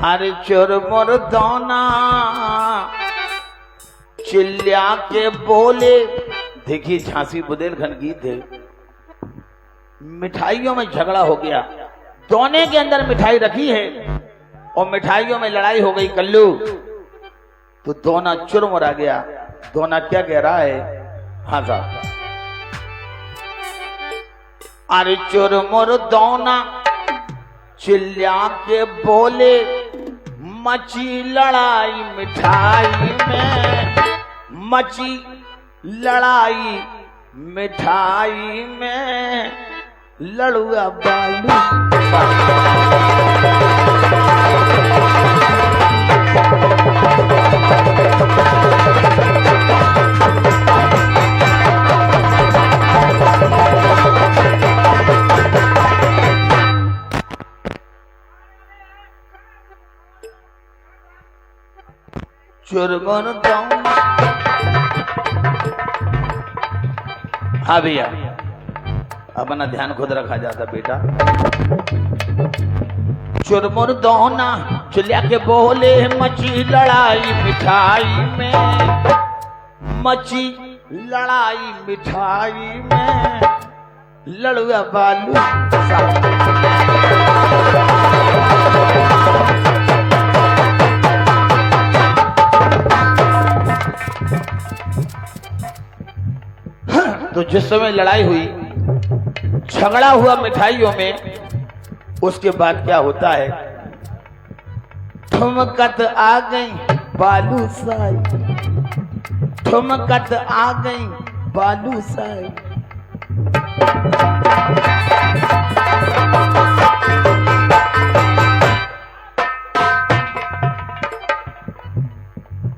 अरे चुरमुर दोना चिल्ला के बोले। देखिए झांसी बुंदेलखंड गीत है। मिठाइयों में झगड़ा हो गया, दोने के अंदर मिठाई रखी है और मिठाइयों में लड़ाई हो गई कल्लू। तो दोना चुरमुरा गया। दोना क्या कह रहा है? हाँ साहब। अरे चुरमुर दोना चिल्ला के बोले, मची लड़ाई मिठाई में, मची लड़ाई मिठाई में, लड़ुआ बालू। चुरमुर दोना। हाँ भैया, अपना ध्यान खुद रखा जाता बेटा। चुरमुर दोना चिल्ला के बोले, मची लड़ाई मिठाई में, मची लड़ाई मिठाई में, लड़ुआ बालू। तो जिस समय लड़ाई हुई, झगड़ा हुआ मिठाइयों में, उसके बाद क्या होता है? ठुमकत आ गई बालूशाही, ठुमकत आ गई बालूशाही।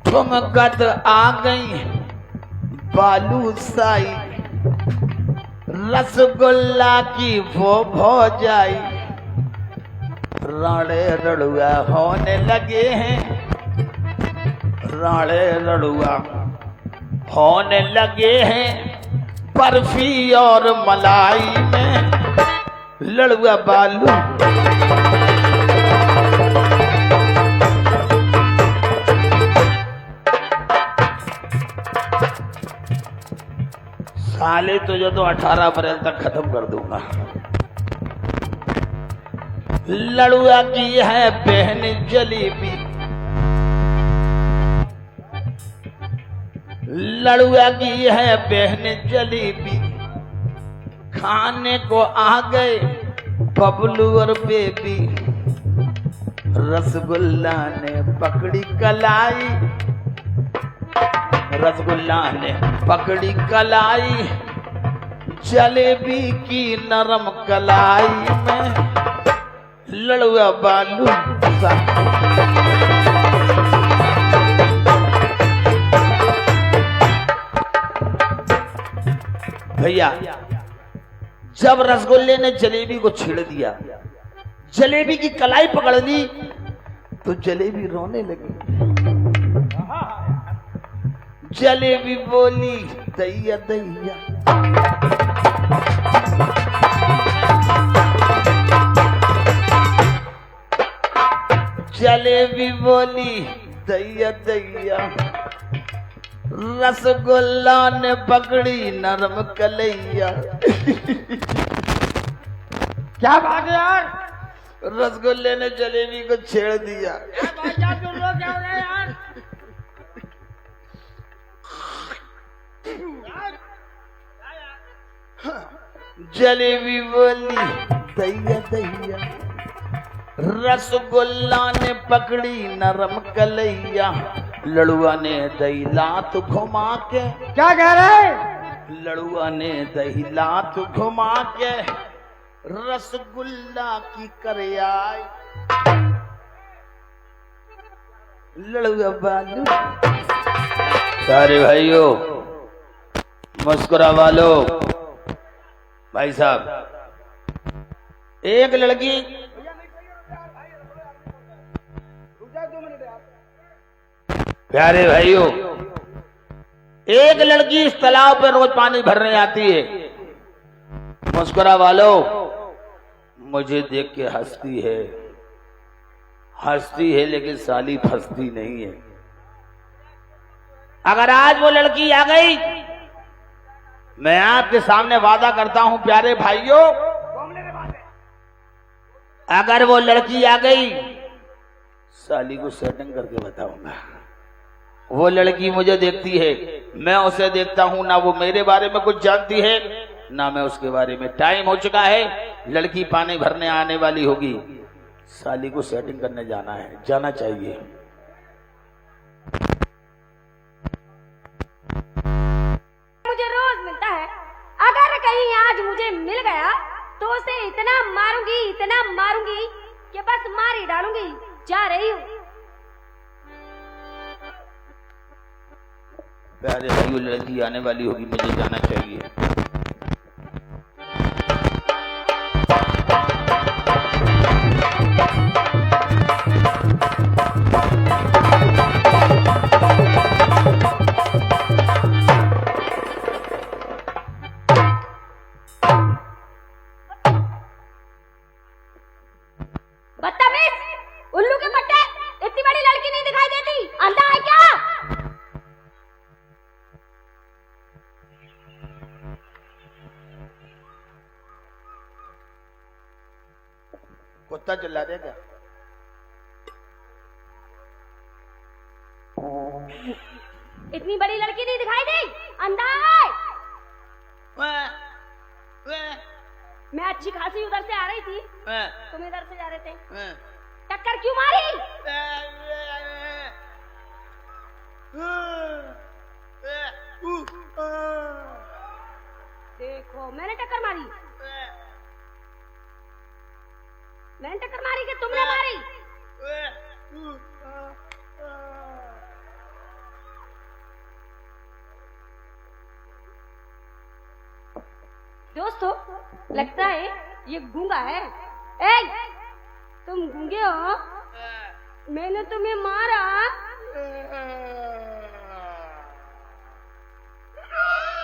ठुमकत आ गई बालूशाही, रसगुल्ला की वो भौजाई। राणे रड़ुआ होने लगे हैं, राणे रड़ुआ होने लगे हैं, बर्फी और मलाई में, लड़ुआ बालू। साले तो जो 18 अप्रैल तक खत्म कर दूंगा। लड़ुआ की है बहन जलेबी, लड़ुआ की है बहन जलेबी, खाने को आ गए बबलू और बेबी। रसगुल्ला ने पकड़ी कलाई, रसगुल्ला ने पकड़ी कलाई, जलेबी की नरम कलाई में, लड़ुआ बालू। भैया, जब रसगुल्ले ने जलेबी को छेड़ दिया, जलेबी की कलाई पकड़ ली, तो जलेबी रोने लगी। जलेबी बोली, दैया दैया। जलेबी बोली, दैया दैया। रसगुल्ला ने पकड़ी नरम कलैया। क्या बात है यार? रसगुल्ले ने जलेबी को छेड़ दिया। भाई तुम लोग क्या हो रहे हैं यार? जलेबी बोली, दैया दैया। रसगुल्ला ने पकड़ी नरम कलैया, लड़ुआ ने दही लात घुमा के। क्या कह रहे? लड़ुआ ने दही लात घुमा के रसगुल्ला की करयाई, लड़ुआ बालू। सारे भाइयों, मुस्कुरा वालो, भाई साहब, एक लड़की प्यारे भाइयों, एक लड़की इस तालाब पर रोज पानी भरने आती है। मुस्कुरा वालो, मुझे देख के हंसती है, हंसती है लेकिन साली फंसती नहीं है। अगर आज वो लड़की आ गई, मैं आपके सामने वादा करता हूं प्यारे भाइयों, अगर वो लड़की आ गई साली को सेटिंग करके बताऊंगा। वो लड़की मुझे देखती है, मैं उसे देखता हूं, ना वो मेरे बारे में कुछ जानती है ना मैं उसके बारे में। टाइम हो चुका है, लड़की पानी भरने आने वाली होगी, साली को सेटिंग करने जाना है, जाना चाहिए। मुझे रोज मिलता है, अगर कहीं आज मुझे मिल गया तो उसे इतना मारूंगी कि बस मार ही डालूंगी। जा रही हूँ। प्यारे भाइयों, लड़की आने वाली होगी, मुझे जाना चाहिए। बदतमीज, उल्लू के पट्टे, इतनी बड़ी लड़की नहीं दिखाई देती, अंधा है क्या? कुत्ता चिल्ला रहे क्या? इतनी बड़ी लड़की नहीं दिखाई दी, अंधा है। मैं अच्छी खासी उधर से आ रही थी, तुम इधर से जा रहे थे, टक्कर क्यों मारी? देखो, मैंने टक्कर मारी कि तुमने मारी? दोस्तों, लगता है ये गूंगा है। ए, तुम गूंगे हो? मैंने तुम्हें मारा।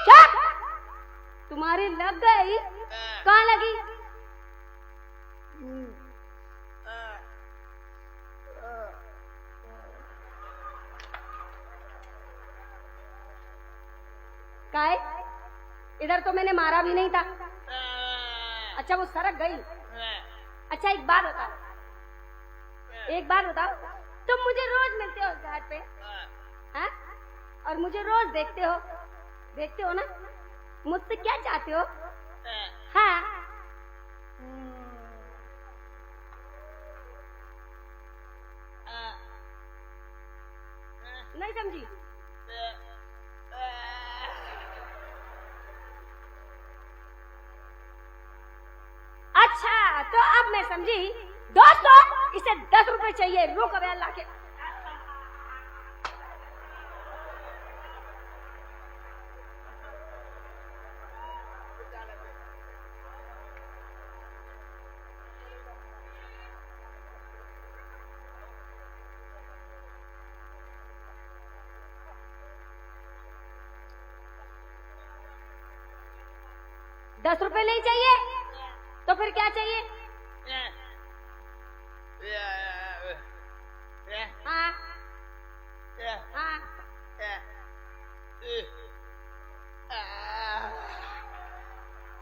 क्या? तुम्हारी लग गई? कहाँ लगी? काय? इधर तो मैंने मारा भी नहीं था। अच्छा, वो सरक गई। अच्छा, एक बात बताओ, तुम मुझे रोज मिलते हो उस घाट पे, हाँ? और मुझे रोज देखते हो ना? मुझसे क्या चाहते हो? हाँ? नहीं समझी? अच्छा, तो अब मैं समझी। दोस्तों, इसे 10 रुपए चाहिए। रुक अबे अल्लाह के। ₹10 नहीं चाहिए तो फिर क्या चाहिए? हाँ, हाँ।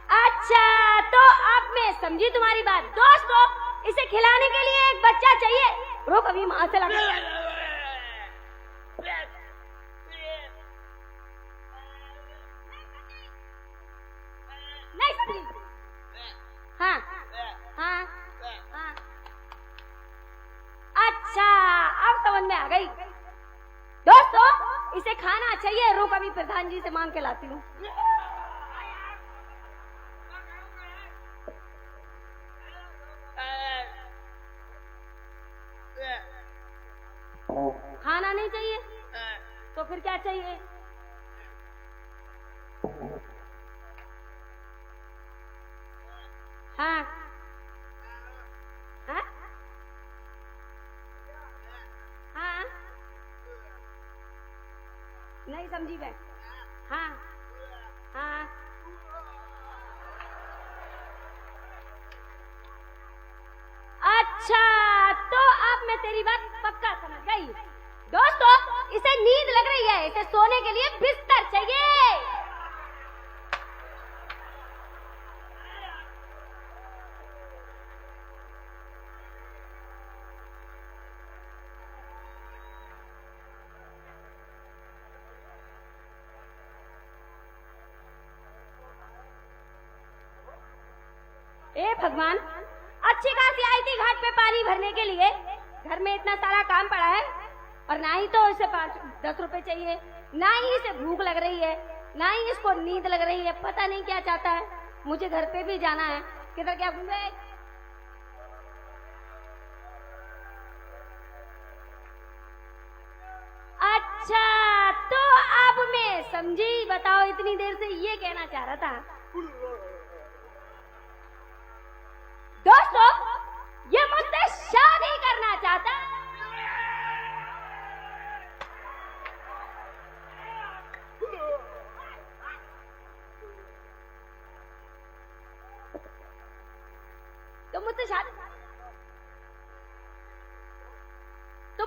अच्छा, तो अब मैं समझी तुम्हारी बात। दोस्तों, इसे खिलाने के लिए एक बच्चा चाहिए। रुक, अभी मां से लगा। नहीं समझी? हाँ, हाँ, हाँ। अच्छा, अब समझ में आ गई। दोस्तों, इसे खाना चाहिए। रुक, अभी प्रधान जी से मांग के लाती हूँ। खाना नहीं चाहिए तो फिर क्या चाहिए? हाँ, हाँ, हाँ। नहीं समझी मैं। हाँ, हाँ। अच्छा, तो अब मैं तेरी बात पक्का समझ गई। दोस्तों, इसे नींद लग रही है, इसे सोने के लिए बिस्तर चाहिए। ए भगवान, अच्छी खासी आई थी घाट पे पानी भरने के लिए, घर में इतना सारा काम पड़ा है और ना ही तो इसे 5-10 रुपए चाहिए, ना ही इसे भूख लग रही है, ना ही इसको नींद लग रही है। पता नहीं क्या चाहता है। मुझे घर पे भी जाना है। किधर क्या घूमे? अच्छा, तो अब मैं समझी। बताओ, इतनी देर से ये कहना चाह रहा था। दोस्तों, ये मुझसे शादी करना चाहता है। तुम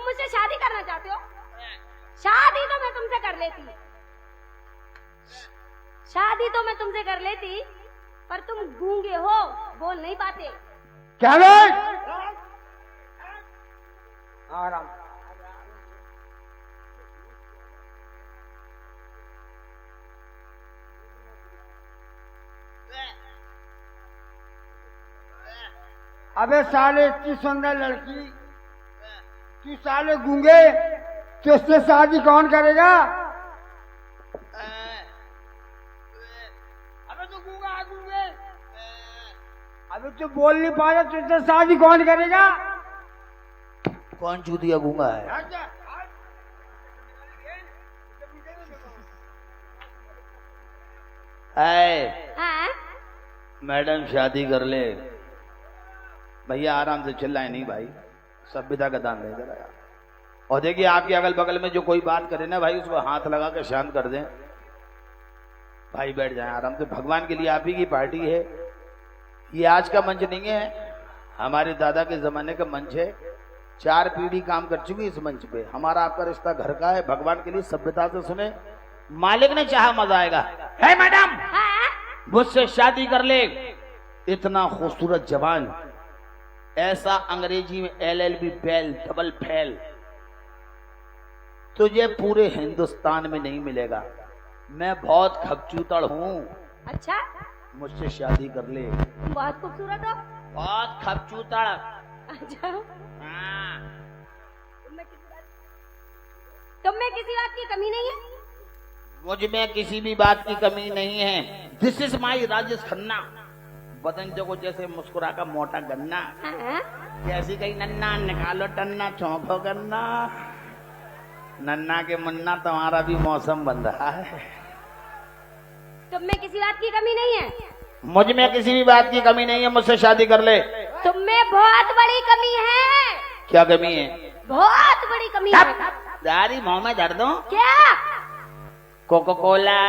मुझसे शादी करना चाहते हो? शादी तो मैं तुमसे कर लेती, शादी तो मैं तुमसे कर लेती, पर तुम गूंगे हो, बोल नहीं पाते। क्या भाई? आराम। अबे साले, इतनी सुंदर लड़की, तू साले गूंगे, तो उससे शादी कौन करेगा? अबे तू गूंगा, गूंगे, अबे तू बोल नहीं पा रहा, तुझसे शादी कौन करेगा? कौन चूतिया गूंगा है? हाँ? मैडम शादी कर ले। भैया आराम से चिल्लाए नहीं भाई, सभ्यता का दान दे जरा। और देखिए, आपके अगल बगल में जो कोई बात करे ना भाई, उसको हाथ लगा के शांत कर दें। भाई बैठ जाएं आराम से, भगवान के लिए आप ही की पार्टी है। ये आज का मंच नहीं है, हमारे दादा के जमाने का मंच है। 4 पीढ़ी काम कर चुकी इस मंच पे। हमारा आपका रिश्ता घर का है, भगवान के लिए सभ्यता से सुने। मालिक ने चाहा मजा आएगा। है मैडम, मुझसे शादी कर ले। इतना खूबसूरत जवान, ऐसा अंग्रेजी में LLB बेल डबल फेल तुझे पूरे हिंदुस्तान में नहीं मिलेगा। मैं बहुत खपचूतड़ हूँ। अच्छा, मुझसे शादी कर ले। तुम बहुत खूबसूरत हो। बहुत खपचूतड़। अच्छा, हाँ। तुम में किसी बात की कमी नहीं है? मुझ में किसी भी बात की कमी नहीं है। This is my Rajesh Khanna. बदन जो जैसे मुस्कुरा का मोटा गन्ना, जैसी कहीं नन्ना निकालो टन्ना, चौंको गन्ना। नन्ना के मुन्ना, तुम्हारा भी मौसम बन रहा है। तुम में किसी बात की कमी नहीं है? मुझ में किसी भी बात की कमी नहीं है। मुझसे शादी कर ले। तुम में बहुत बड़ी कमी है। क्या कमी है? बहुत बड़ी कमी है। दारी मुंह में धर दो। क्या? Coca Cola.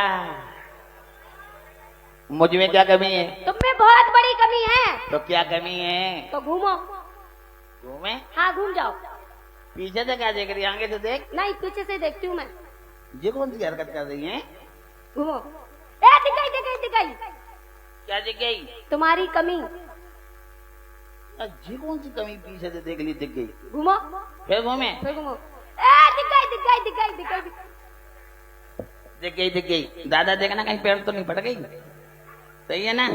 मुझ में क्या कमी है? तुम में बहुत बड़ी कमी है। तो क्या कमी है? तो घूमो। घूमे? हाँ, घूम जाओ। पीछे से क्या देख रही है? आगे तो देख। नहीं, पीछे से देखती हूँ मैं। ये कौन सी हरकत कर रही है? घूमो। ए, दिख गई, दिख गई, दिख गई। क्या दिख गई? तुम्हारी कमी। ये कौन सी कमी पीछे से देख ली? दिख गई। घूमो। फिर घूमे? फिर घूमो। ए, दिख गई, दिख गई, दिख गई, दिख गई। दिख गई, दिख गई। दादा देखना कहीं पैर तो नहीं पड़ गई? सही है ना?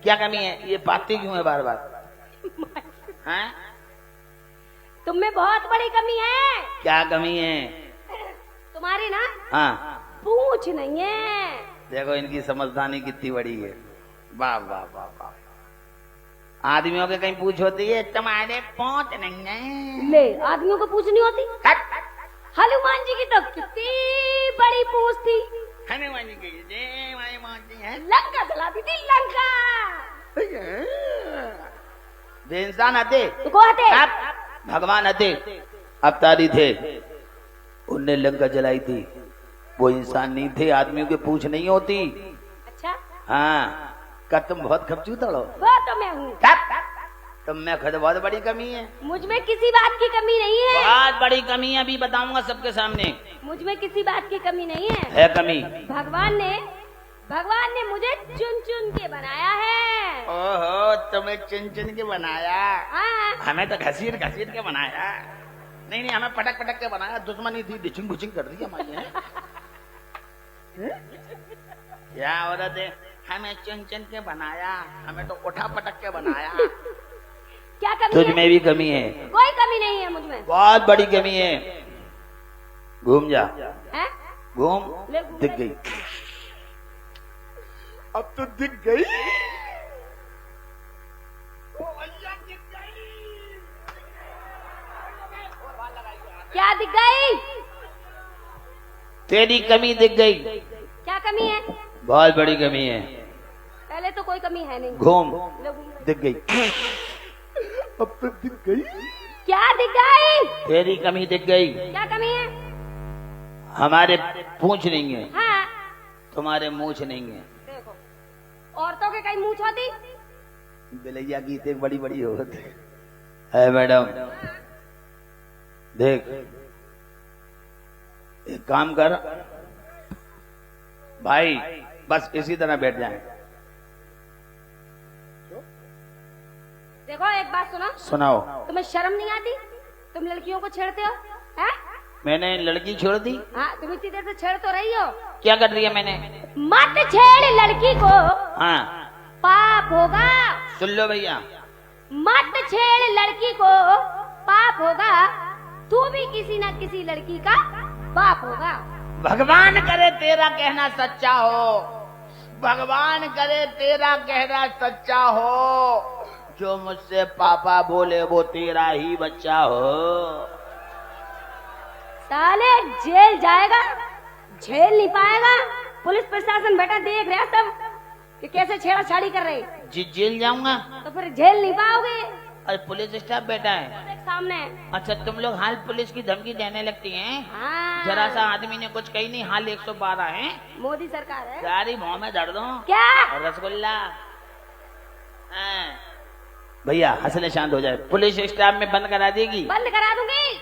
क्या कमी है? ये पाती क्यों है बार बार? हाँ? तुम में बहुत बड़ी कमी है। क्या कमी है? तुम्हारी ना, हाँ, पूछ नहीं है। देखो इनकी समझदारी कितनी बड़ी है। वाह वाह वाह वाह। आदमियों के कहीं पूछ होती है, तुम्हारे पहुंच नहीं है। ले, आदमियों को पूछ नहीं होती। हनुमान जी की तो कितनी बड़ी पूछ थी। हनुमान जी की जय माई मानती है। लंका जला दी थी, लंका। वे इंसान आते तो को हटे? भगवान आते अवतारी थे, उनने लंका जलाई थी। वो इंसान नहीं थे, आदमियों की पूछ नहीं होती। अच्छा, हाँ, क्या तुम बहुत खपचूतड़ हो? वो तो मैं हूँ। तुम में खुद बहुत बड़ी कमी है। मुझ में किसी बात की कमी नहीं है। बहुत बड़ी कमी है, अभी बताऊंगा सबके सामने। मुझ में किसी बात की कमी नहीं है। है कमी। भगवान ने मुझे चुन चुन के बनाया है। ओहो, तुम्हें चुन चुन के बनाया। हाँ। हमें तो घसीट घसीट के बनाया। नहीं नहीं, हमें पटक पटक के बनाया। दुश्मनी थी, डिचिंग बुचिंग कर दी हमारी है। क्या औरत है, हमें चुन चुन के बनाया, हमें तो उठा पटक के बनाया। क्या कमी तुझ है? में भी कमी है। कोई कमी नहीं है मुझ में। बहुत बड़ी कमी है। घूम जा। है? घूम। ले घूम दिख ले। गई। अब तो दिख गई। क्या दिख गई? तेरी कमी दिख गई। क्या कमी है? बहुत बड़ी कमी है। पहले तो कोई कमी है नहीं। घूम। ले घूम ले। दिख गई। अब तो दिख गई। क्या दिख गई? तेरी कमी दिख गई। क्या कमी है? हमारे पूंछ नहीं है, हाँ। तुम्हारे मूछ नहीं है। देखो, औरतों के कहीं मूछ होती? बिलैया की इतनी बड़ी बड़ी होती है मैडम। देख, एक काम कर भाई, बस इसी तरह बैठ जाए। देखो, एक बात सुनो। सुनाओ। तुम्हें शर्म नहीं आती? तुम लड़कियों को छेड़ते हो? हैं? मैंने लड़की छोड़ दी? हाँ, तुम इतनी देर से छेड़ तो रही हो। क्या कर रही है मैंने? मत छेड़ लड़की को, हाँ, पाप होगा। सुन लो भैया। मत छेड़ लड़की को, पाप होगा। तू भी किसी न किसी लड़की का बाप होगा। भगवान करे तेरा कहना सच्चा हो, भगवान करे तेरा कहना सच्चा हो। जो मुझसे पापा बोले वो तेरा ही बच्चा हो। साले जेल जाएगा, झेल नहीं पाएगा। पुलिस प्रशासन बेटा देख रहा सब कि कैसे छेड़ाछाड़ी कर रहे। जी जेल जाऊंगा तो फिर झेल नहीं पाओगे। और पुलिस स्टाफ बैठा है देख सामने। अच्छा, तुम लोग हाल पुलिस की धमकी देने लगती हैं। हाँ। जरा सा आदमी ने कुछ कही नहीं, हाल 112 है। मोदी सरकार है। सारी मुंह में दर्द दो। क्या? और रसगुल्ला। हाँ। भैया हंसने शांत हो जाए। पुलिस स्टाफ में बंद करा देगी? बंद करा दूंगी।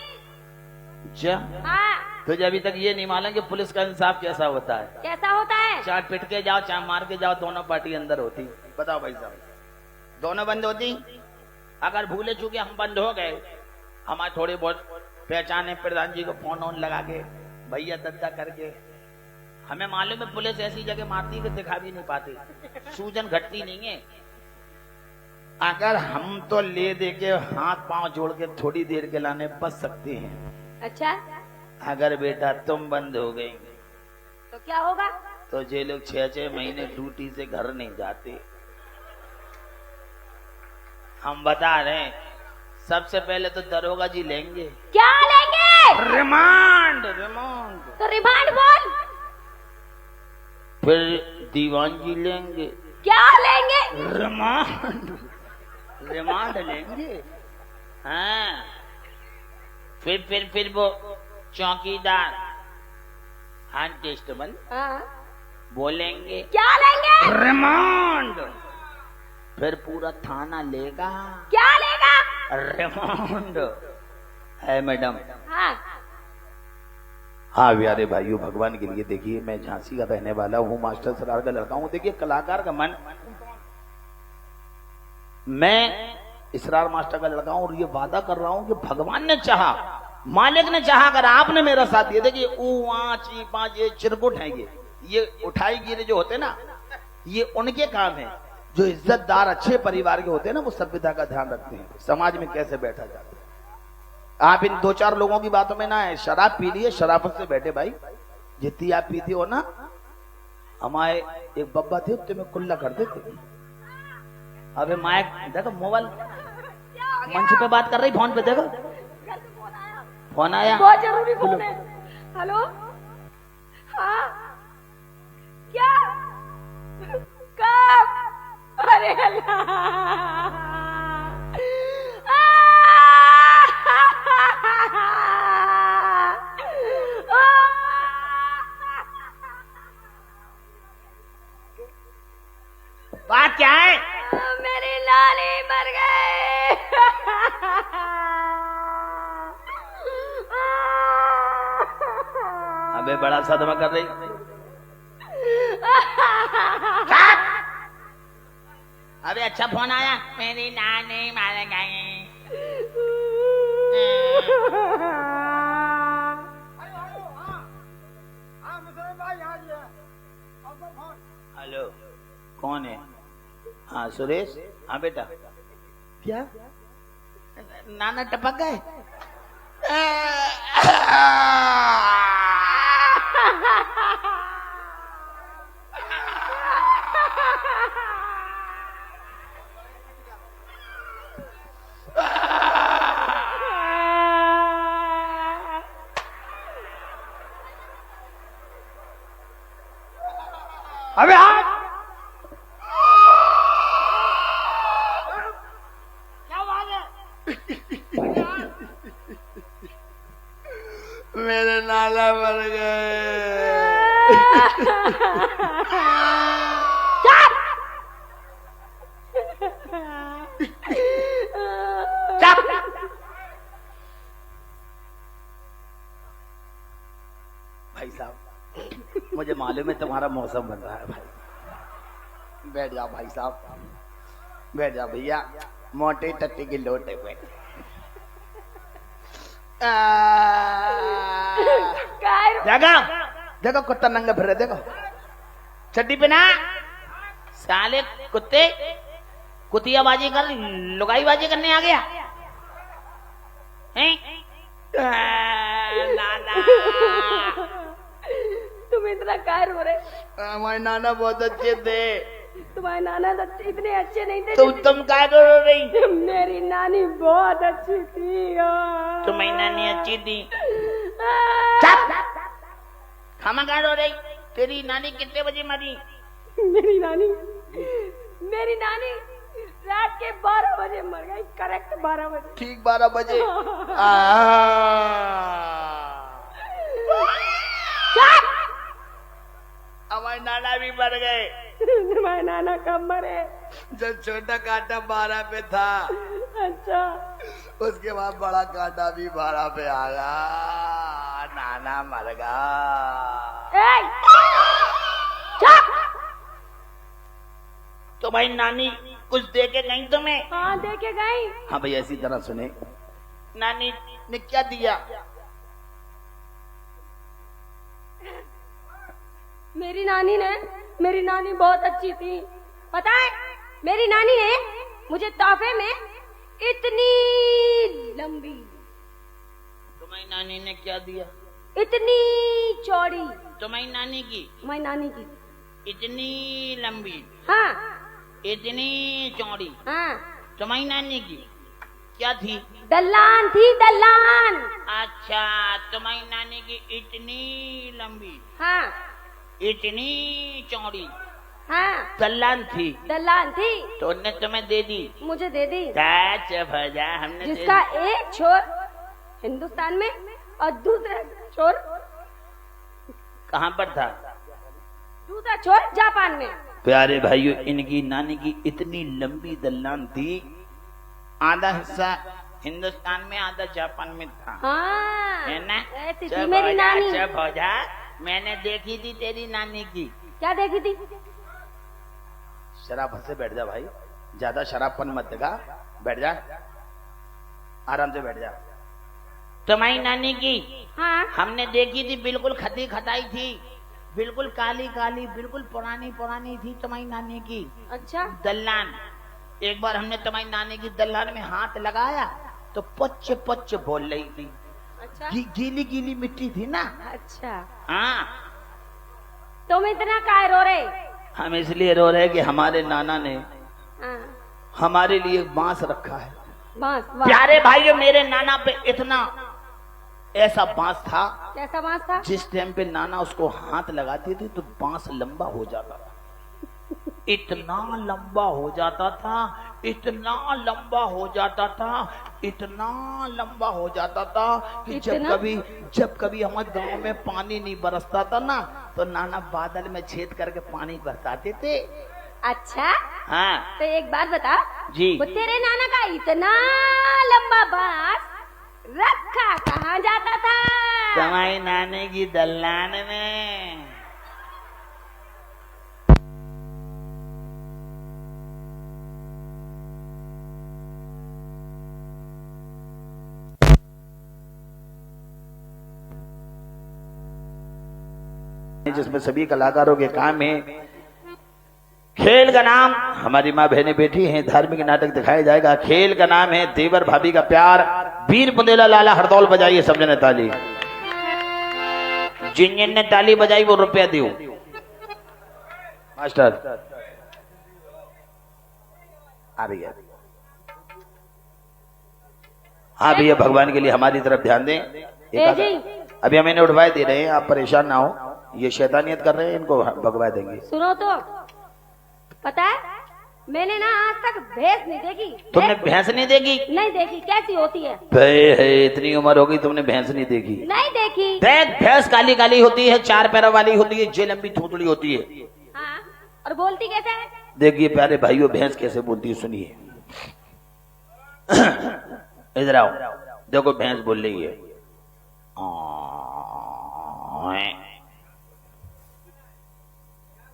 अच्छा, हाँ। तुझे अभी तक ये नहीं मालूम कि पुलिस का इंसाफ कैसा होता है? कैसा होता है? चाट पिट के जाओ, चाट मार के जाओ, दोनों पार्टी अंदर होती। बताओ भाई साहब, दोनों बंद होती? अगर भूले चूके हम बंद हो गए, हमारे थोड़े बहुत पहचाने प्रधान जी को फोन ऑन लगा के, भैया दद्दा करके, हमें मालूम है पुलिस ऐसी जगह मारती है कि दिखा भी नहीं पाते, सूजन घटती नहीं है। अगर हम तो ले दे के हाथ पांव जोड़ के थोड़ी देर के लाने बच सकते हैं। अच्छा, अगर बेटा तुम बंद हो गई तो क्या होगा? तो ये लोग 6-6 महीने ड्यूटी से घर नहीं जाते। हम बता रहे हैं, सबसे पहले तो दरोगा जी लेंगे। क्या लेंगे? रिमांड। रिमांड तो रिमांड बोल। फिर दीवान जी लेंगे। क्या लेंगे? रिमांड। रिमांड लेंगे। हाँ, फिर वो चौकीदार कांस्टेबल हाँ। बोलेंगे। क्या लेंगे? रिमांड। फिर पूरा थाना लेगा। क्या लेगा? रिमांड है मैडम। हाँ। हाँ प्यारे भाइयों, भगवान के लिए देखिए, मैं झांसी का रहने वाला हूँ, मास्टर सरार का लड़का हूँ। देखिए कलाकार का मन, मैं इसरार मास्टर का लड़का हूँ और ये वादा कर रहा हूँ कि भगवान ने चाहा, मालिक ने चाहा, अगर आपने मेरा साथ दिया। देखिए ये चिरकुट है, ये उठाई गिरे जो होते ना, ये उनके काम है। जो इज्जतदार अच्छे परिवार के होते हैं ना, वो सभ्यता का ध्यान रखते हैं, समाज में कैसे बैठा जाता है। आप इन 2-4 लोगों की बातों में ना है। शराब पी लिए, शराफत से बैठे भाई, जितनी आप पीते हो ना। हमारे एक बब्बा थे, उत्ते में कुल्ला करते थे। अबे माइक देखो, मोबाइल मंच पे बात कर रही, फोन पे देखो, फोन आया, बहुत जरूरी फोन है। हेलो, हाँ, क्या, कब? अरे अल्लाह, बात क्या है? मेरी लाली मर गई। बड़ा सदमा कर रही। अबे अच्छा फोन आया, मेरी नानी मारे गई। हेलो, कौन है? हाँ सुरेश। हाँ बेटा, क्या नाना टपक गए? अबे हाँ, क्या बात है? मेरे नाना मर गए। भाई साहब, मुझे मालूम है तुम्हारा मौसम बन रहा है भाई। बैठ जाओ भाई साहब, बैठ जाओ भैया। मोटे टट्टी की लोटे पे देखो देखो कुत्ता नंगा फिर रहे, देखो चड्डी पे ना। साले कुत्ते कुतियाबाजी कर, लुगाईबाजी करने आ गया हैं? नाना तुम इतना कायर हो रहे? हमारे नाना बहुत अच्छे थे। तुम्हारे नाना तो इतने अच्छे नहीं थे। तुम क्या रो रही? मेरी नानी बहुत अच्छी थी। तुम्हारी नानी अच्छी थी? खामा क्या रो रही? तेरी नानी कितने बजे मरी? मेरी नानी रात के 12 बजे मर गई। करेक्ट 12 बजे। ठीक 12 बजे। हमारे नाना भी मर गए। तुम्हारे नाना कब मरे? जब छोटा कांटा 12 पे था। अच्छा, उसके बाद बड़ा कांटा भी 12 पे आ गया। नाना मर गया। तो भाई नानी कुछ दे के गई तुम्हें? हाँ दे के गई। हाँ भाई ऐसी तरह सुने, नानी ने क्या दिया? मेरी नानी बहुत अच्छी थी। पता है, मेरी नानी ने मुझे तोहफे में इतनी लंबी। तुम्हारी नानी ने क्या दिया? इतनी चौड़ी। तुम्हारी नानी की? तुम्हारी नानी की इतनी लंबी। हाँ, इतनी चौड़ी। हाँ। तुम्हारी नानी की क्या थी? दल्लान थी, दल्लान। अच्छा, तुम्हारी नानी की इतनी लंबी, हाँ, इतनी चौड़ी, हाँ, दल्लान थी। दल्लान थी। तो उनने तुम्हें दे दी? मुझे दे दी। भजा हमने जिसका एक छोर हिंदुस्तान में और दूसरा छोर कहाँ पर था? दूसरा छोर जापान में। प्यारे भाइयों, इनकी नानी की इतनी लंबी दल्लान थी, आधा हिस्सा हिंदुस्तान में आधा जापान में था। हाँ, है ना? ऐसी थी मेरी नानी। चुप हो जा, मैंने देखी थी तेरी नानी की। क्या देखी थी? शराब से बैठ जा भाई, ज्यादा शराबपन मत दिखा। बैठ जा, आराम से बैठ जा। तुम्हारी नानी की हाँ, हमने देखी थी, बिल्कुल खती खताई थी, बिल्कुल काली काली, बिल्कुल पुरानी पुरानी थी तुम्हारी नानी की अच्छा। दल्लान। एक बार हमने तुम्हारी नानी की दल्लान में हाथ लगाया तो पच्च पच्च बोल रही थी। अच्छा, गीली गीली मिट्टी थी ना। अच्छा। हाँ, तुम इतना काय रो रहे? हम इसलिए रो रहे कि हमारे नाना ने हाँ, हमारे लिए बांस रखा है। बांस? वाह। प्यारे भाइयों, मेरे नाना पे इतना ऐसा बांस था, कैसा बांस था? जिस टाइम पे नाना उसको हाथ लगाते थे तो बांस लंबा हो जाता था। इतना लंबा हो जाता था, इतना लंबा हो जाता था, इतना लंबा हो जाता था कि जब कभी हमारे गांव में पानी नहीं बरसता था ना, तो नाना बादल में छेद करके पानी बरसाते थे। अच्छा, हाँ तो एक बात बता जी, वो तेरे नाना का इतना लंबा बांस रखा कहाँ जाता था? तुम्हारी नानी की दलान में। जिसमें सभी कलाकारों के काम है। खेल का नाम, हमारी माँ बहनें बैठी हैं, धार्मिक नाटक दिखाया जाएगा। खेल का नाम है देवर भाभी का प्यार। वीर बुंदेला लाला हरदौल बजाइए सबने ने ताली। जिन जिन ने ताली बजाई वो रुपया दो मास्टर। आ रही है। हाँ भैया, भगवान के लिए हमारी तरफ ध्यान दें। अभी हम इन्हें उठवाए दे रहे हैं, आप परेशान ना हो। ये शैतानियत कर रहे हैं, इनको भगवा देंगे। सुनो तो, पता है मैंने ना आज तक भैंस नहीं देखी। तुमने भैंस नहीं देखी? नहीं देखी, कैसी होती है? इतनी उम्र हो गई तुमने भैंस नहीं देखी? नहीं देखी। देख, भैंस काली काली होती है, 4 पैरों वाली होती है, जे लंबी थोतड़ी होती है। हाँ, और बोलती कैसे है? देखिए प्यारे भाइयों, भैंस कैसे बोलती है सुनिए। इधर आओ, देखो भैंस बोल रही है।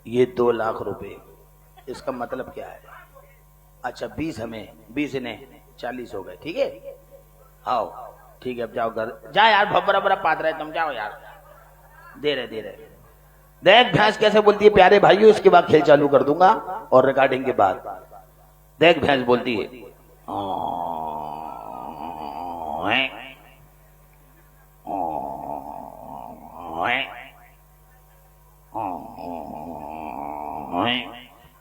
ये 2 लाख रुपए, इसका मतलब क्या है? अच्छा 20 हमें, 20 इन्हें, 40 हो गए। ठीक है, आओ ठीक है, अब जाओ घर जा यार, भबरा बरा पात रहे तुम, जाओ यार। दे रहे। देख भैंस कैसे बोलती है प्यारे भाइयों, इसके बाद खेल चालू कर दूंगा और रिकॉर्डिंग के बाद। देख भैंस बोलती है,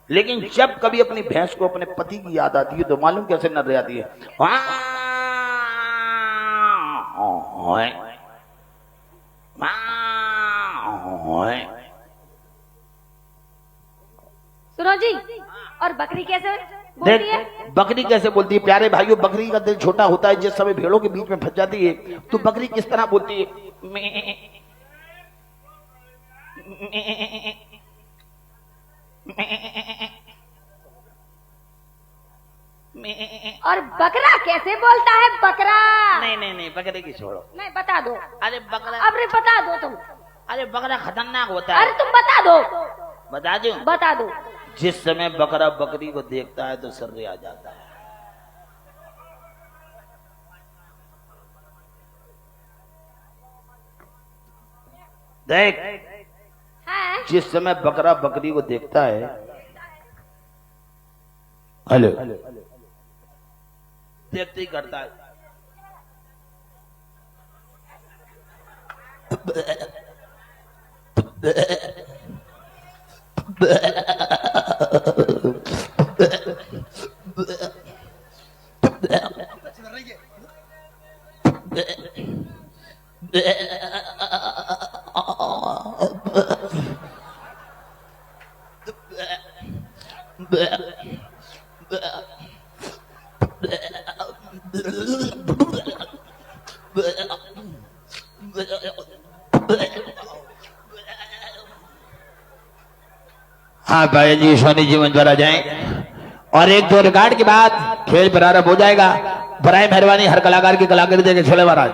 लेकिन जब कभी अपनी भैंस को अपने पति की याद आती है तो मालूम कैसे नजर आती है? सुनो जी, और बकरी कैसे बोलती है? बकरी कैसे बोलती है प्यारे भाइयों? बकरी का दिल छोटा होता है, जिस समय भेड़ों के बीच में फंस जाती है तो बकरी किस तरह बोलती है? और बकरा कैसे बोलता है? बकरा नहीं, बकरे की छोड़ो। नहीं, बता दो। अरे बकरा, अरे बता दो तुम। अरे बकरा खतरनाक होता है। अरे तुम बता दो। बता दूं? बता दो। जिस समय बकरा बकरी को देखता है तो सर्रे आ जाता है। देख, हाँ? जिस समय बकरा बकरी को देखता है, हेलो, देखते ही करता है। हाँ भाई जी, सोनी जी मंजवारा जाएं और 1-2 रिकॉर्ड के बाद खेल प्रारंभ हो जाएगा। बराए मेहरबानी हर कलाकार की कलाकारी देके छोड़े महाराज।